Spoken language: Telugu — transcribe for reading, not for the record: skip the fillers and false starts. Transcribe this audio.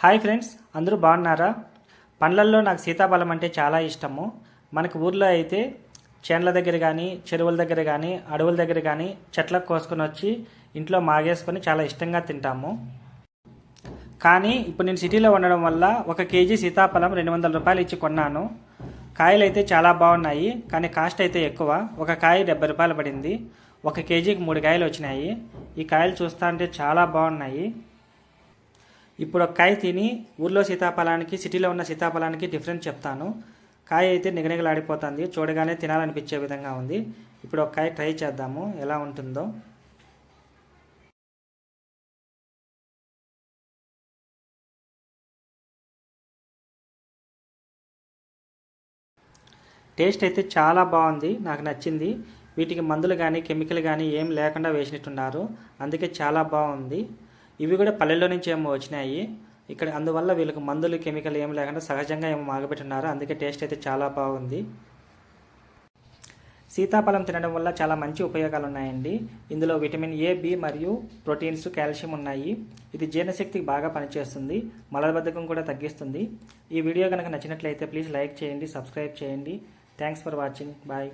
హాయ్ ఫ్రెండ్స్, అందరూ బాగున్నారా? పండ్లల్లో నాకు సీతాఫలం అంటే చాలా ఇష్టము. మనకు ఊర్లో అయితే చేన్ల దగ్గర కానీ, చెరువుల దగ్గర కానీ, అడవుల దగ్గర కానీ చెట్లకు కోసుకొని వచ్చి ఇంట్లో మాగేసుకొని చాలా ఇష్టంగా తింటాము. కానీ ఇప్పుడు నేను సిటీలో ఉండడం వల్ల 1 కేజీ సీతాఫలం 200 రూపాయలు ఇచ్చి కొన్నాను. కాయలు అయితే చాలా బాగున్నాయి, కానీ కాస్ట్ అయితే ఎక్కువ. ఒక కాయ 70 రూపాయలు పడింది. 1 కేజీకి 3 కాయలు వచ్చినాయి. ఈ కాయలు చూస్తా అంటే చాలా బాగున్నాయి. ఇప్పుడు ఒక కాయ తిని ఊర్లో సీతాఫలానికి, సిటీలో ఉన్న సీతాఫలానికి డిఫరెన్స్ చెప్తాను. కాయ అయితే నిగనిగలాడిపోతుంది, చూడగానే తినాలనిపించే విధంగా ఉంది. ఇప్పుడు ఒక కాయ ట్రై చేద్దాము ఎలా ఉంటుందో. టేస్ట్ అయితే చాలా బాగుంది, నాకు నచ్చింది. వీటికి మందులు కానీ కెమికల్ కానీ ఏం లేకుండా వేసినట్టున్నారు, అందుకే చాలా బాగుంది. ఇవి కూడా పల్లెల్లో నుంచి ఏమో వచ్చినాయి ఇక్కడ, అందువల్ల వీళ్ళకి మందులు కెమికల్ ఏం లేకుండా సహజంగా ఏమో మాగబెట్టున్నారు, అందుకే టేస్ట్ అయితే చాలా బాగుంది. సీతాఫలం తినడం వల్ల చాలా మంచి ఉపయోగాలు ఉన్నాయండి. ఇందులో విటమిన్ ఏ, బి మరియు ప్రోటీన్స్, కాల్షియం ఉన్నాయి. ఇది జీర్ణశక్తికి బాగా పనిచేస్తుంది, మలబద్ధకం కూడా తగ్గిస్తుంది. ఈ వీడియో కనుక నచ్చినట్లయితే ప్లీజ్ లైక్ చేయండి, సబ్స్క్రైబ్ చేయండి. Thanks for watching. బాయ్.